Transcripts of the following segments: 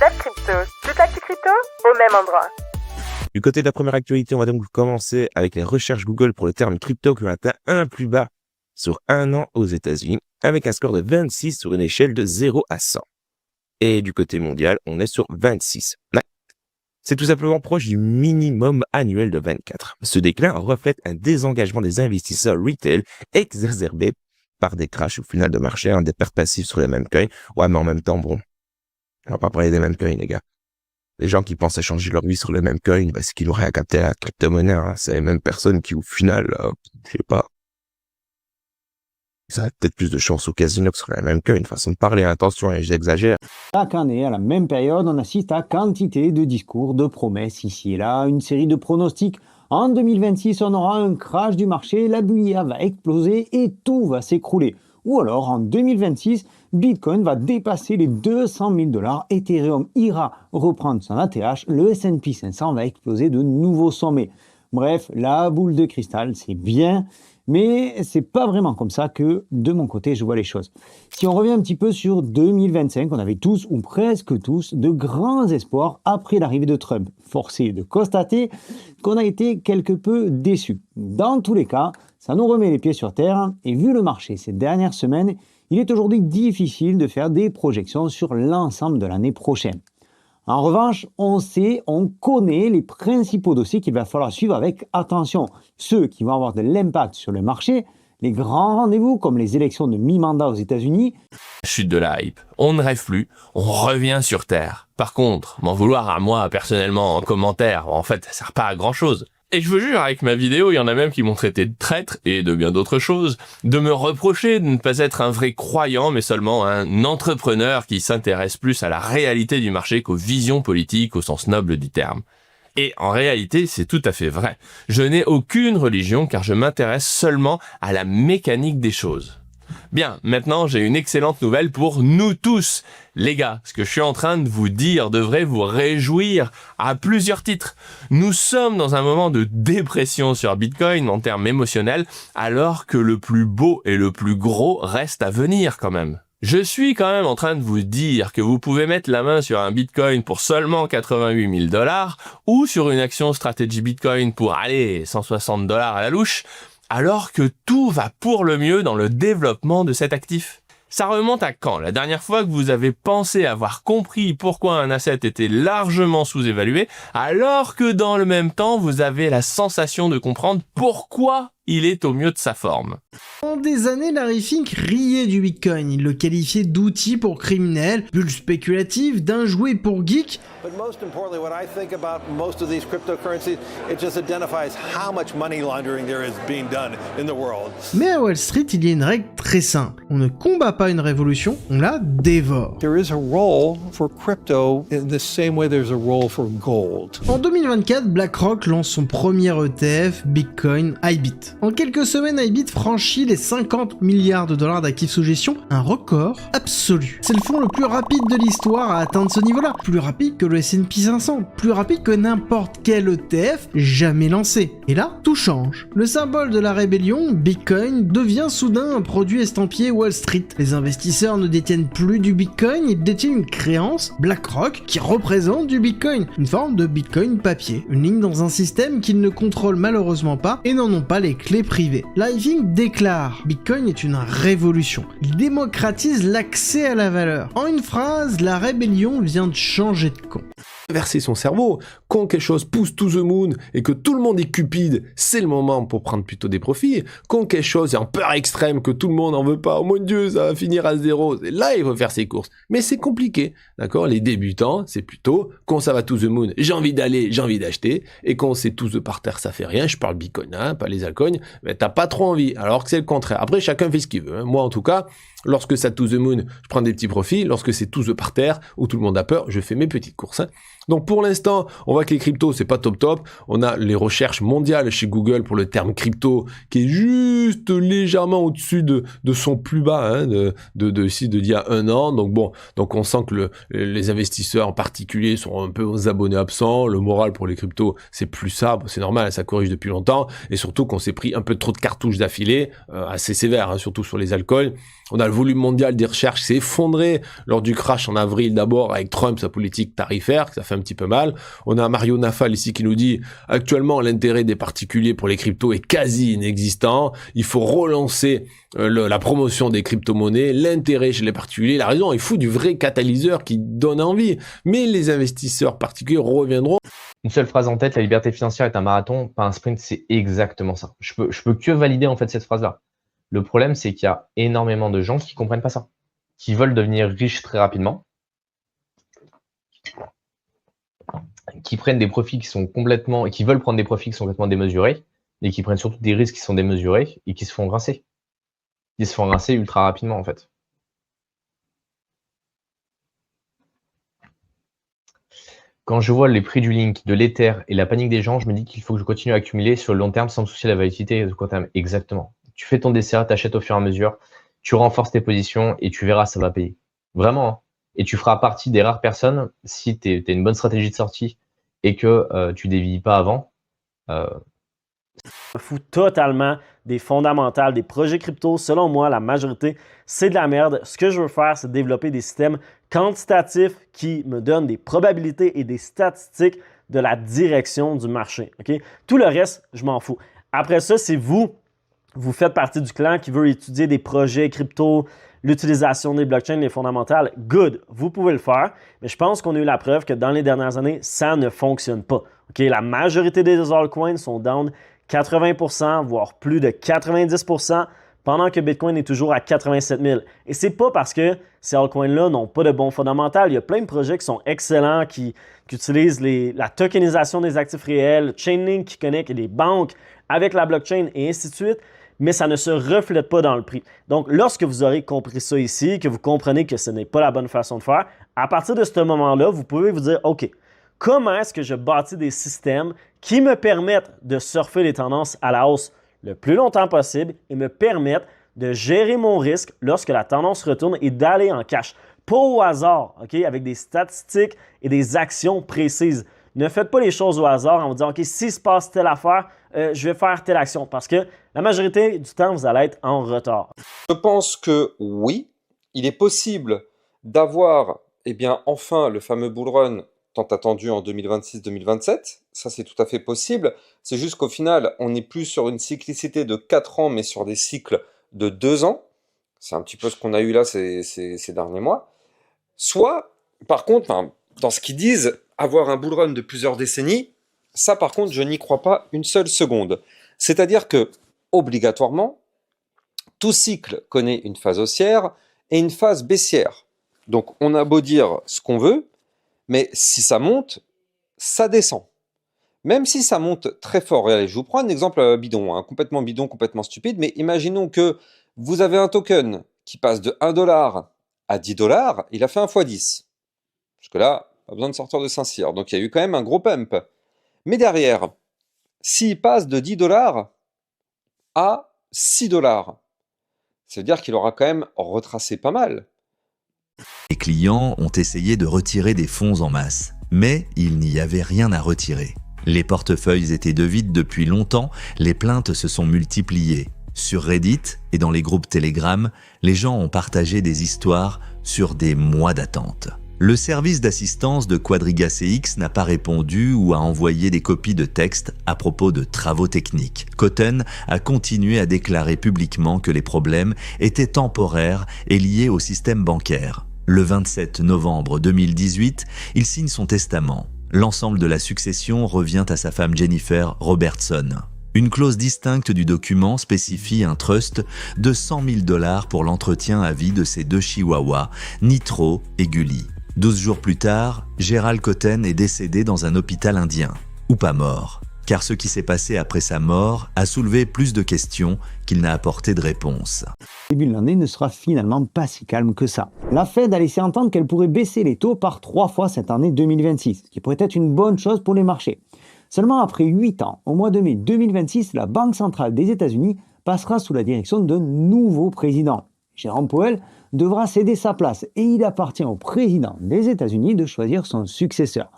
Club Crypto. Toute l'actu crypto au même endroit. Du côté de la première actualité, on va donc commencer avec les recherches Google pour le terme crypto qui ont atteint un plus bas sur un an aux États-Unis, avec un score de 26 sur une échelle de 0 à 100. Et du côté mondial, on est sur 26. C'est tout simplement proche du minimum annuel de 24. Ce déclin reflète un désengagement des investisseurs retail exacerbé par des crashs au final de marché, des pertes passives sur les mêmes coins. Ouais, mais en même temps, bon, on va pas parler des mêmes coins, les gars. Les gens qui pensent à changer leur vie sur le même coin, parce qu'ils n'auraient à capter la crypto-monnaie, c'est les mêmes personnes qui, au final, je sais pas, ça a peut-être plus de chance au casino que sur la même coin, une façon de parler, attention, j'exagère. Chaque année, à la même période, on assiste à quantité de discours, de promesses ici et là, une série de pronostics. En 2026, on aura un crash du marché, la bulle va exploser et tout va s'écrouler. Ou alors, en 2026, Bitcoin va dépasser les 200 000 $, Ethereum ira reprendre son ATH, le S&P 500 va exploser de nouveaux sommets. Bref, la boule de cristal, c'est bien, mais c'est pas vraiment comme ça que, de mon côté, je vois les choses. Si on revient un petit peu sur 2025, on avait tous, ou presque tous, de grands espoirs après l'arrivée de Trump. Forcé de constater qu'on a été quelque peu déçus. Dans tous les cas, ça nous remet les pieds sur terre, et vu le marché ces dernières semaines, il est aujourd'hui difficile de faire des projections sur l'ensemble de l'année prochaine. En revanche, on connaît les principaux dossiers qu'il va falloir suivre avec attention. Ceux qui vont avoir de l'impact sur le marché, les grands rendez-vous comme les élections de mi-mandat aux États-Unis. Chute de la hype. On ne rêve plus, on revient sur Terre. Par contre, m'en vouloir à moi personnellement en commentaire, en fait, ça sert pas à grand chose. Et je vous jure, avec ma vidéo, il y en a même qui m'ont traité de traître, et de bien d'autres choses, de me reprocher de ne pas être un vrai croyant, mais seulement un entrepreneur qui s'intéresse plus à la réalité du marché qu'aux visions politiques au sens noble du terme. Et en réalité, c'est tout à fait vrai. Je n'ai aucune religion car je m'intéresse seulement à la mécanique des choses. Bien, maintenant j'ai une excellente nouvelle pour nous tous. Les gars, ce que je suis en train de vous dire devrait vous réjouir à plusieurs titres. Nous sommes dans un moment de dépression sur Bitcoin en termes émotionnels, alors que le plus beau et le plus gros reste à venir quand même. Je suis quand même en train de vous dire que vous pouvez mettre la main sur un Bitcoin pour seulement 88 000 $ ou sur une action stratégie Bitcoin pour, allez, 160 $ à la louche, alors que tout va pour le mieux dans le développement de cet actif. Ça remonte à quand? La dernière fois que vous avez pensé avoir compris pourquoi un asset était largement sous-évalué, alors que dans le même temps, vous avez la sensation de comprendre pourquoi il est au mieux de sa forme. Pendant des années, Larry Fink riait du Bitcoin. Il le qualifiait d'outil pour criminels, bulle spéculative, d'un jouet pour geeks. But most importantly, what I think about most of these cryptocurrencies, it just identifies how much money laundering there is being done in the world. Mais à Wall Street, il y a une règle très simple. On ne combat pas une révolution, on la dévore. There is a role for crypto in the same way there's a role for gold. En 2024, BlackRock lance son premier ETF, Bitcoin IBIT. En quelques semaines, IBIT franchit les 50 milliards de dollars d'actifs sous gestion, un record absolu. C'est le fonds le plus rapide de l'histoire à atteindre ce niveau-là, plus rapide que le S&P 500, plus rapide que n'importe quel ETF jamais lancé. Et là, tout change. Le symbole de la rébellion, Bitcoin, devient soudain un produit estampillé Wall Street. Les investisseurs ne détiennent plus du Bitcoin, ils détiennent une créance, BlackRock, qui représente du Bitcoin, une forme de Bitcoin papier, une ligne dans un système qu'ils ne contrôlent malheureusement pas et n'en ont pas les clés privées. Larry Fink déclare « Bitcoin est une révolution. Il démocratise l'accès à la valeur. En une phrase, la rébellion vient de changer de camp. » Verser son cerveau, quand quelque chose pousse to the moon et que tout le monde est cupide, c'est le moment pour prendre plutôt des profits. Quand quelque chose est en peur extrême, que tout le monde en veut pas, oh mon Dieu, ça va finir à zéro, là il faut faire ses courses. Mais c'est compliqué, d'accord? Les débutants, c'est plutôt quand ça va to the moon, j'ai envie d'aller, j'ai envie d'acheter, et quand c'est to the par terre, ça fait rien. Je parle Bitcoin, pas les altcoins, mais t'as pas trop envie. Alors que c'est le contraire. Après, chacun fait ce qu'il veut. Moi, en tout cas, lorsque ça to the moon, je prends des petits profits. Lorsque c'est to the par terre, où tout le monde a peur, je fais mes petites courses. Donc pour l'instant, on voit que les cryptos, c'est pas top. On a les recherches mondiales chez Google pour le terme crypto qui est juste légèrement au-dessus de son plus bas, hein, d'il y a un an. Donc bon, donc on sent que les investisseurs en particulier sont un peu aux abonnés absents. Le moral pour les cryptos, c'est plus ça. C'est normal, ça corrige depuis longtemps. Et surtout qu'on s'est pris un peu trop de cartouches d'affilée, assez sévère, hein, surtout sur les altcoins. On a le volume mondial des recherches qui s'est effondré lors du crash en avril d'abord avec Trump, sa politique tarifaire, ça fait un petit peu mal. On a Mario Nafal ici qui nous dit actuellement l'intérêt des particuliers pour les cryptos est quasi inexistant. Il faut relancer la promotion des crypto-monnaies, l'intérêt chez les particuliers. Il a raison, il faut du vrai catalyseur qui donne envie. Mais les investisseurs particuliers reviendront. Une seule phrase en tête, la liberté financière est un marathon, pas un sprint, c'est exactement ça. Je peux que valider en fait cette phrase-là. Le problème, c'est qu'il y a énormément de gens qui comprennent pas ça, qui veulent devenir riches très rapidement, qui prennent des profits qui veulent prendre des profits qui sont complètement démesurés, et qui prennent surtout des risques qui sont démesurés et qui se font rincer. Ils se font rincer ultra rapidement en fait. Quand je vois les prix du Link, de l'Ether et la panique des gens, je me dis qu'il faut que je continue à accumuler sur le long terme sans me soucier de la volatilité de court terme. Exactement. Tu fais ton DCA, tu achètes au fur et à mesure, tu renforces tes positions et tu verras, ça va payer. Vraiment. Hein. Et tu feras partie des rares personnes, si tu as une bonne stratégie de sortie et que tu dévilles pas avant. Je me fous totalement des fondamentales des projets crypto. Selon moi, la majorité, c'est de la merde. Ce que je veux faire, c'est développer des systèmes quantitatifs qui me donnent des probabilités et des statistiques de la direction du marché. Okay? Tout le reste, je m'en fous. Après ça, c'est vous faites partie du clan qui veut étudier des projets crypto, l'utilisation des blockchains, les fondamentales. Good, vous pouvez le faire, mais je pense qu'on a eu la preuve que dans les dernières années, ça ne fonctionne pas. Okay? La majorité des altcoins sont down 80%, voire plus de 90%, pendant que Bitcoin est toujours à 87 000. Et c'est pas parce que ces altcoins-là n'ont pas de bons fondamentaux. Il y a plein de projets qui sont excellents, qui utilisent la tokenisation des actifs réels, Chainlink qui connecte les banques avec la blockchain et ainsi de suite, mais ça ne se reflète pas dans le prix. Donc, lorsque vous aurez compris ça ici, que vous comprenez que ce n'est pas la bonne façon de faire, à partir de ce moment-là, vous pouvez vous dire, OK, comment est-ce que je bâtis des systèmes qui me permettent de surfer les tendances à la hausse le plus longtemps possible et me permettent de gérer mon risque lorsque la tendance retourne et d'aller en cash. Pas au hasard, OK, avec des statistiques et des actions précises. Ne faites pas les choses au hasard en vous disant, OK, s'il se passe telle affaire, je vais faire telle action parce que la majorité du temps, vous allez être en retard. Je pense que oui, il est possible d'avoir enfin le fameux bull run tant attendu en 2026-2027. Ça, c'est tout à fait possible. C'est juste qu'au final, on n'est plus sur une cyclicité de 4 ans, mais sur des cycles de 2 ans. C'est un petit peu ce qu'on a eu là ces derniers mois. Soit, par contre, dans ce qu'ils disent, avoir un bull run de plusieurs décennies, ça, par contre, je n'y crois pas une seule seconde. C'est-à-dire que, obligatoirement, tout cycle connaît une phase haussière et une phase baissière. Donc, on a beau dire ce qu'on veut, mais si ça monte, ça descend. Même si ça monte très fort. Regardez, je vous prends un exemple bidon, complètement bidon, complètement stupide, mais imaginons que vous avez un token qui passe de 1 $ à 10 $, il a fait 1 x 10. Jusque-là, pas besoin de sortir de Saint-Cyr. Donc, il y a eu quand même un gros pump. Mais derrière, s'il passe de 10 $ à 6 $, ça veut dire qu'il aura quand même retracé pas mal. Les clients ont essayé de retirer des fonds en masse, mais il n'y avait rien à retirer. Les portefeuilles étaient de vide depuis longtemps, les plaintes se sont multipliées. Sur Reddit et dans les groupes Telegram, les gens ont partagé des histoires sur des mois d'attente. Le service d'assistance de Quadriga CX n'a pas répondu ou a envoyé des copies de texte à propos de travaux techniques. Cotton a continué à déclarer publiquement que les problèmes étaient temporaires et liés au système bancaire. Le 27 novembre 2018, il signe son testament. L'ensemble de la succession revient à sa femme Jennifer Robertson. Une clause distincte du document spécifie un trust de 100 000 $ pour l'entretien à vie de ses 2 chihuahuas, Nitro et Gully. 12 jours plus tard, Gerald Cotton est décédé dans un hôpital indien. Ou pas mort. car ce qui s'est passé après sa mort a soulevé plus de questions qu'il n'a apporté de réponses. Le début de l'année ne sera finalement pas si calme que ça. La Fed a laissé entendre qu'elle pourrait baisser les taux par 3 fois cette année 2026, ce qui pourrait être une bonne chose pour les marchés. Seulement après 8 ans, au mois de mai 2026, la Banque centrale des États-Unis passera sous la direction d'un nouveau président. Jérôme Powell devra céder sa place et il appartient au président des États-Unis de choisir son successeur.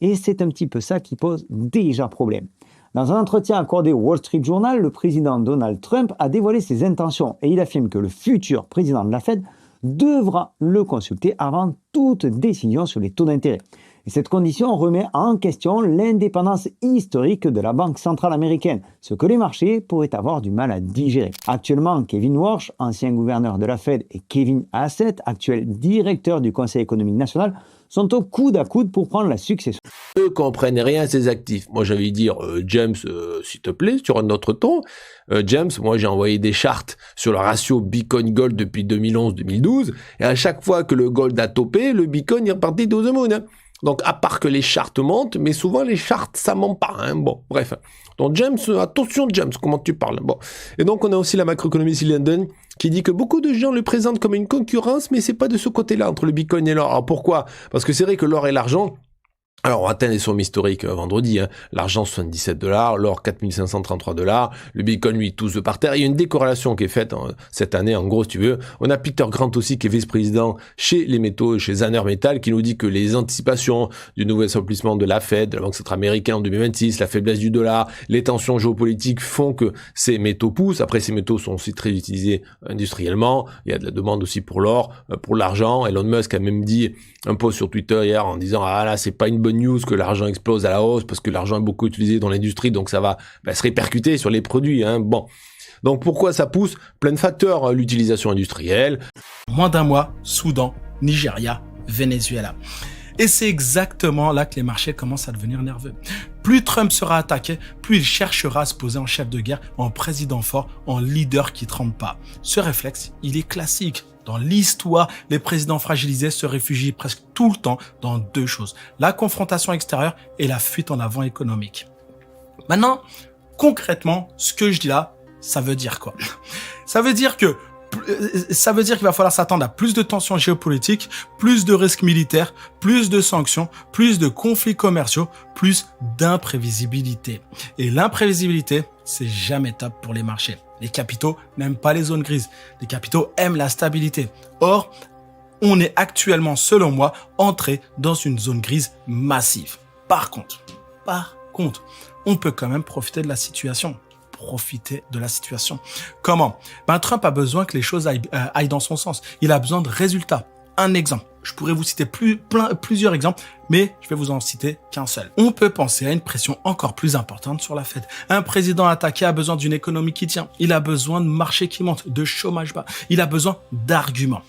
Et c'est un petit peu ça qui pose déjà problème. Dans un entretien accordé au Wall Street Journal, le président Donald Trump a dévoilé ses intentions et il affirme que le futur président de la Fed devra le consulter avant toute décision sur les taux d'intérêt. Et cette condition remet en question l'indépendance historique de la Banque centrale américaine, ce que les marchés pourraient avoir du mal à digérer. Actuellement, Kevin Warsh, ancien gouverneur de la Fed, et Kevin Hassett, actuel directeur du Conseil économique national, sont au coude à coude pour prendre la succession. Eux comprennent rien à ces actifs. Moi, j'avais dire, James, s'il te plaît, sur un autre ton. James, moi, j'ai envoyé des charts sur le ratio Bitcoin-Gold depuis 2011-2012, et à chaque fois que le Gold a topé, le Bitcoin est reparti to the moon, hein. Donc, à part que les charts montent, mais souvent les charts, ça monte pas, hein. Bon, bref. Donc, James, attention, James, comment tu parles? Bon. Et donc, on a aussi la macroéconomiste London qui dit que beaucoup de gens le présentent comme une concurrence, mais c'est pas de ce côté-là, entre le Bitcoin et l'or. Alors, pourquoi? Parce que c'est vrai que l'or et l'argent, alors, on atteint les sommes historiques vendredi, hein. L'argent, $77, l'or, $4 533, le Bitcoin, lui, tous par terre. Il y a une décorrélation qui est faite cette année, en gros, si tu veux. On a Peter Grant aussi, qui est vice-président chez les métaux, chez Zanner Metal, qui nous dit que les anticipations du nouvel assouplissement de la Fed, de la Banque centrale américaine en 2026, la faiblesse du dollar, les tensions géopolitiques font que ces métaux poussent. Après, ces métaux sont aussi très utilisés industriellement. Il y a de la demande aussi pour l'or, pour l'argent. Elon Musk a même dit un post sur Twitter hier en disant « Ah là, c'est pas une bonne news que l'argent explose à la hausse parce que l'argent est beaucoup utilisé dans l'industrie, donc ça va se répercuter sur les produits. » hein. Bon. Donc pourquoi ça pousse? Plein de facteurs, l'utilisation industrielle. Moins d'un mois, Soudan, Nigeria, Venezuela. Et c'est exactement là que les marchés commencent à devenir nerveux. Plus Trump sera attaqué, plus il cherchera à se poser en chef de guerre, en président fort, en leader qui tremble pas. Ce réflexe, il est classique. Dans l'histoire, les présidents fragilisés se réfugient presque tout le temps dans deux choses. La confrontation extérieure et la fuite en avant économique. Maintenant, concrètement, ce que je dis là, ça veut dire quoi? Ça veut dire qu'il va falloir s'attendre à plus de tensions géopolitiques, plus de risques militaires, plus de sanctions, plus de conflits commerciaux, plus d'imprévisibilité. Et l'imprévisibilité, c'est jamais top pour les marchés. Les capitaux n'aiment pas les zones grises. Les capitaux aiment la stabilité. Or, on est actuellement, selon moi, entré dans une zone grise massive. Par contre, on peut quand même profiter de la situation. Comment? Trump a besoin que les choses aillent dans son sens. Il a besoin de résultats. Un exemple. Je pourrais vous citer plusieurs exemples, mais je vais vous en citer qu'un seul. On peut penser à une pression encore plus importante sur la Fed. Un président attaqué a besoin d'une économie qui tient. Il a besoin de marchés qui montent, de chômage bas. Il a besoin d'arguments.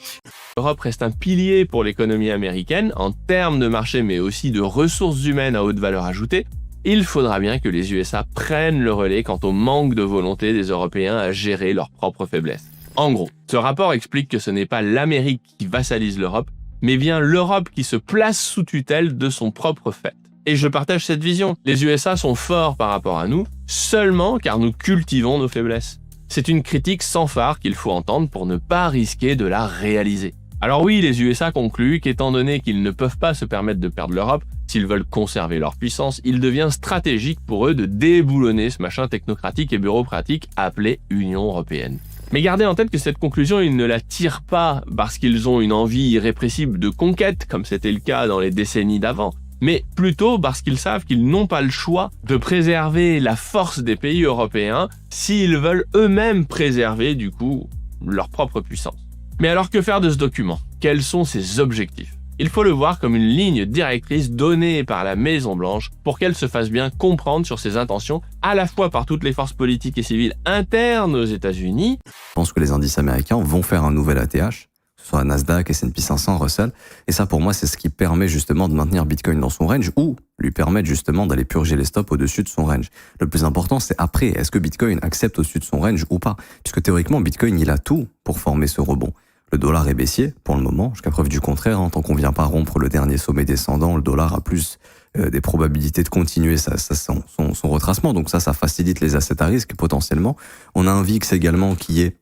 L'Europe reste un pilier pour l'économie américaine en termes de marché, mais aussi de ressources humaines à haute valeur ajoutée. Il faudra bien que les USA prennent le relais quant au manque de volonté des Européens à gérer leurs propres faiblesses. En gros, ce rapport explique que ce n'est pas l'Amérique qui vassalise l'Europe, mais bien l'Europe qui se place sous tutelle de son propre fait. Et je partage cette vision. Les USA sont forts par rapport à nous, seulement car nous cultivons nos faiblesses. C'est une critique sans phare qu'il faut entendre pour ne pas risquer de la réaliser. Alors oui, les USA concluent qu'étant donné qu'ils ne peuvent pas se permettre de perdre l'Europe, s'ils veulent conserver leur puissance, il devient stratégique pour eux de déboulonner ce machin technocratique et bureaucratique appelé Union européenne. Mais gardez en tête que cette conclusion, ils ne la tirent pas parce qu'ils ont une envie irrépressible de conquête, comme c'était le cas dans les décennies d'avant, mais plutôt parce qu'ils savent qu'ils n'ont pas le choix de préserver la force des pays européens s'ils veulent eux-mêmes préserver, du coup, leur propre puissance. Mais alors que faire de ce document? Quels sont ses objectifs? Il faut le voir comme une ligne directrice donnée par la Maison-Blanche pour qu'elle se fasse bien comprendre sur ses intentions, à la fois par toutes les forces politiques et civiles internes aux États-Unis. Je pense que les indices américains vont faire un nouvel ATH, que ce soit Nasdaq, S&P 500, Russell, et ça pour moi c'est ce qui permet justement de maintenir Bitcoin dans son range ou lui permettre justement d'aller purger les stops au-dessus de son range. Le plus important c'est après, est-ce que Bitcoin accepte au-dessus de son range ou pas? Puisque théoriquement Bitcoin il a tout pour former ce rebond. le dollar est baissier pour le moment, jusqu'à preuve du contraire. Tant qu'on vient pas rompre le dernier sommet descendant, le dollar a plus des probabilités de continuer son retracement. Donc ça facilite les assets à risque potentiellement. On a un VIX également qui est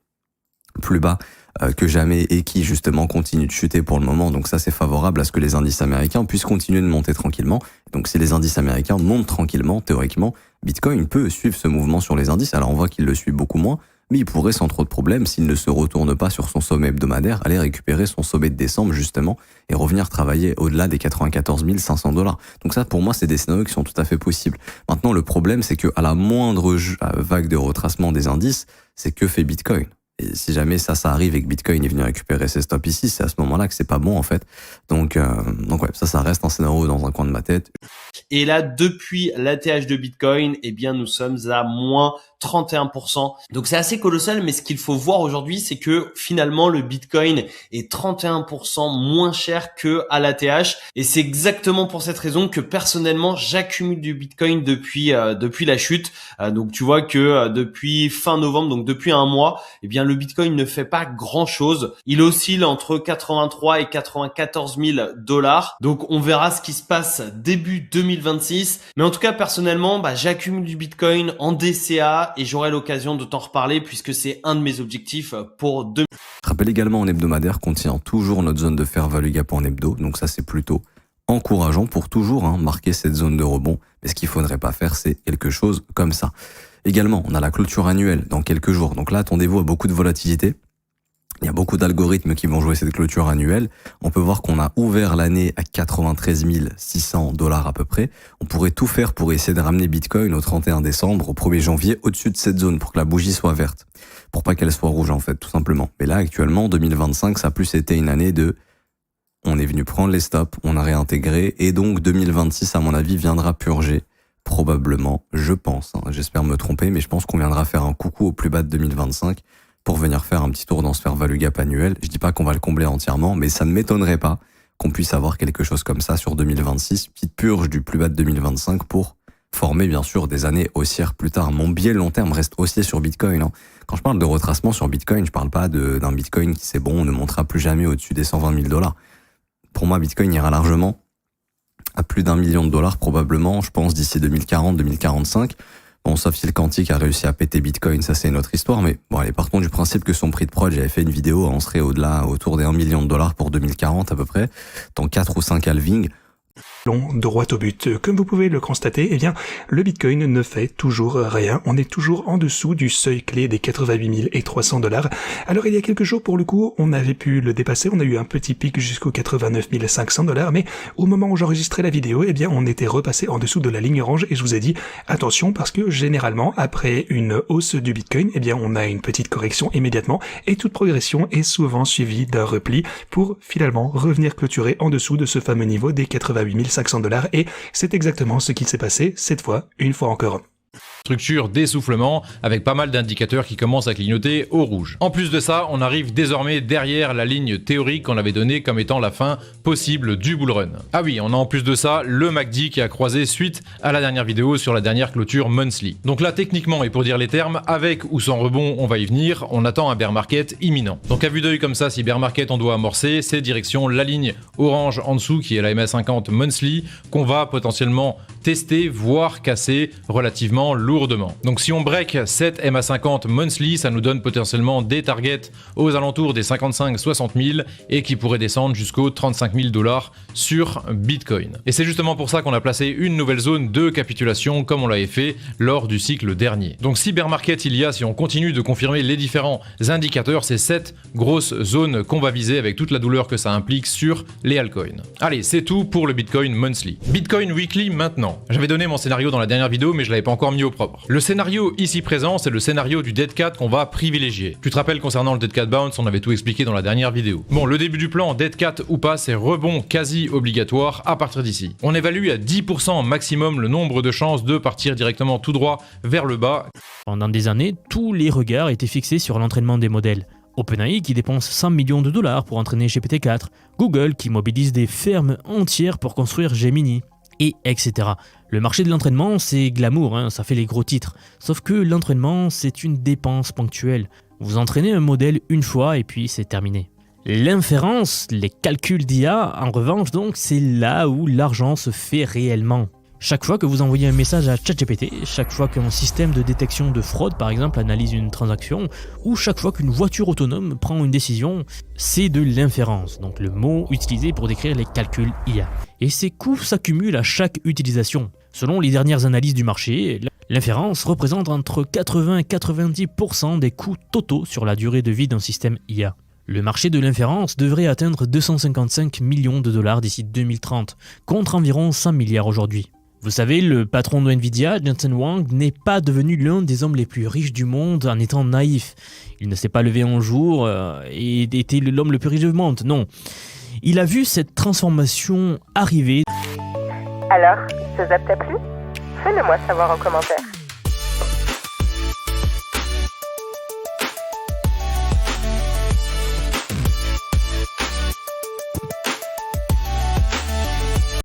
plus bas que jamais et qui justement continue de chuter pour le moment. Donc ça c'est favorable à ce que les indices américains puissent continuer de monter tranquillement. Donc si les indices américains montent tranquillement, théoriquement, Bitcoin peut suivre ce mouvement sur les indices. Alors on voit qu'il le suit beaucoup moins, mais il pourrait sans trop de problèmes, s'il ne se retourne pas sur son sommet hebdomadaire, aller récupérer son sommet de décembre justement et revenir travailler au-delà des 94 500 $. Donc ça pour moi c'est des scénarios qui sont tout à fait possibles. Maintenant le problème c'est que à la moindre vague de retracement des indices, c'est que fait Bitcoin. Et si jamais ça arrive et que Bitcoin est venu récupérer ses stops ici, c'est à ce moment-là que c'est pas bon en fait. Donc ouais, ça reste un scénario dans un coin de ma tête. Et là, depuis l'ATH de Bitcoin, eh bien, nous sommes à moins 31%. Donc c'est assez colossal, mais ce qu'il faut voir aujourd'hui, c'est que finalement le Bitcoin est 31% moins cher que à l'ATH. Et c'est exactement pour cette raison que personnellement, j'accumule du Bitcoin depuis la chute. Donc tu vois que depuis fin novembre, donc depuis un mois, eh bien le Bitcoin ne fait pas grand chose. Il oscille entre 83 et 94 000 $. Donc on verra ce qui se passe début 2026. Mais en tout cas, personnellement, j'accumule du Bitcoin en DCA et j'aurai l'occasion de t'en reparler puisque c'est un de mes objectifs pour 2026. Je rappelle également en hebdomadaire qu'on tient toujours notre zone de fair value gap en hebdo. Donc ça, c'est plutôt encourageant pour toujours marquer cette zone de rebond. Mais ce qu'il faudrait pas faire, c'est quelque chose comme ça. Également, on a la clôture annuelle dans quelques jours. Donc là, attendez-vous à beaucoup de volatilité. Il y a beaucoup d'algorithmes qui vont jouer cette clôture annuelle. On peut voir qu'on a ouvert l'année à 93 600 $ à peu près. On pourrait tout faire pour essayer de ramener Bitcoin au 31 décembre, au 1er janvier, au-dessus de cette zone pour que la bougie soit verte. Pour pas qu'elle soit rouge en fait, tout simplement. Mais là, actuellement, 2025, ça a plus été une année de... On est venu prendre les stops, on a réintégré, et donc 2026, à mon avis, viendra purger. Probablement, je pense. J'espère me tromper, mais je pense qu'on viendra faire un coucou au plus bas de 2025 pour venir faire un petit tour dans ce fair value gap annuel. Je dis pas qu'on va le combler entièrement, mais ça ne m'étonnerait pas qu'on puisse avoir quelque chose comme ça sur 2026, petite purge du plus bas de 2025 pour former bien sûr des années haussières plus tard. Mon biais long terme reste haussier sur Bitcoin. Quand je parle de retracement sur Bitcoin, je parle pas d'un Bitcoin qui c'est bon, on ne montera plus jamais au-dessus des 120 000 $. Pour moi, Bitcoin ira largement à plus d'1 million de dollars probablement, je pense, d'ici 2040-2045. Bon, sauf si le quantique a réussi à péter Bitcoin, ça c'est une autre histoire, mais bon, allez, partons du principe que son prix de prod, j'avais fait une vidéo, on serait au-delà, autour des 1 million de dollars pour 2040 à peu près, dans 4 ou 5 halvings. Droit au but. Comme vous pouvez le constater, eh bien, le Bitcoin ne fait toujours rien. On est toujours en dessous du seuil clé des 88 300 $. Alors, il y a quelques jours, pour le coup, on avait pu le dépasser. On a eu un petit pic jusqu'aux 89 500 $. Mais au moment où j'enregistrais la vidéo, eh bien, on était repassé en dessous de la ligne orange et je vous ai dit, attention, parce que généralement, après une hausse du Bitcoin, eh bien, on a une petite correction immédiatement et toute progression est souvent suivie d'un repli pour finalement revenir clôturer en dessous de ce fameux niveau des 88 500 $, et c'est exactement ce qui s'est passé cette fois, une fois encore. Structure d'essoufflement avec pas mal d'indicateurs qui commencent à clignoter au rouge. En plus de ça, on arrive désormais derrière la ligne théorique qu'on avait donnée comme étant la fin possible du bull run. Ah oui, on a en plus de ça le MACD qui a croisé suite à la dernière vidéo sur la dernière clôture monthly. Donc là, techniquement, et pour dire les termes, avec ou sans rebond, on va y venir, on attend un bear market imminent. Donc à vue d'œil comme ça, si bear market on doit amorcer, c'est direction la ligne orange en dessous qui est la MA50 monthly qu'on va potentiellement tester, voire casser relativement lourdement. Donc si on break cette MA50 monthly, ça nous donne potentiellement des targets aux alentours des 55-60 000 et qui pourraient descendre jusqu'aux 35 000 $ sur Bitcoin. Et c'est justement pour ça qu'on a placé une nouvelle zone de capitulation comme on l'avait fait lors du cycle dernier. Donc si bear market il y a, si on continue de confirmer les différents indicateurs, c'est cette grosse zone qu'on va viser avec toute la douleur que ça implique sur les altcoins. Allez, c'est tout pour le Bitcoin monthly. Bitcoin weekly maintenant. J'avais donné mon scénario dans la dernière vidéo mais je l'avais pas encore mis au propre. Le scénario ici présent, c'est le scénario du Dead Cat qu'on va privilégier. Tu te rappelles concernant le Dead Cat Bounce, on avait tout expliqué dans la dernière vidéo. Bon, le début du plan, Dead Cat ou pas, c'est rebond quasi obligatoire à partir d'ici. On évalue à 10% maximum le nombre de chances de partir directement tout droit vers le bas. Pendant des années, tous les regards étaient fixés sur l'entraînement des modèles. OpenAI qui dépense 100 millions de dollars pour entraîner GPT-4, Google qui mobilise des fermes entières pour construire Gemini, et etc. Le marché de l'entraînement, c'est glamour, ça fait les gros titres. Sauf que l'entraînement, c'est une dépense ponctuelle. Vous entraînez un modèle une fois et puis c'est terminé. L'inférence, les calculs d'IA, en revanche, donc, c'est là où l'argent se fait réellement. Chaque fois que vous envoyez un message à ChatGPT, chaque fois qu'un système de détection de fraude, par exemple, analyse une transaction, ou chaque fois qu'une voiture autonome prend une décision, c'est de l'inférence, donc le mot utilisé pour décrire les calculs IA. Et ces coûts s'accumulent à chaque utilisation. Selon les dernières analyses du marché, l'inférence représente entre 80 et 90% des coûts totaux sur la durée de vie d'un système IA. Le marché de l'inférence devrait atteindre 255 millions de dollars d'ici 2030, contre environ 100 milliards aujourd'hui. Vous savez, le patron de Nvidia, Jensen Huang, n'est pas devenu l'un des hommes les plus riches du monde en étant naïf. Il ne s'est pas levé un jour et était l'homme le plus riche du monde, non. Il a vu cette transformation arriver. Alors, ce zap t'a plu? Fais-le moi savoir en commentaire.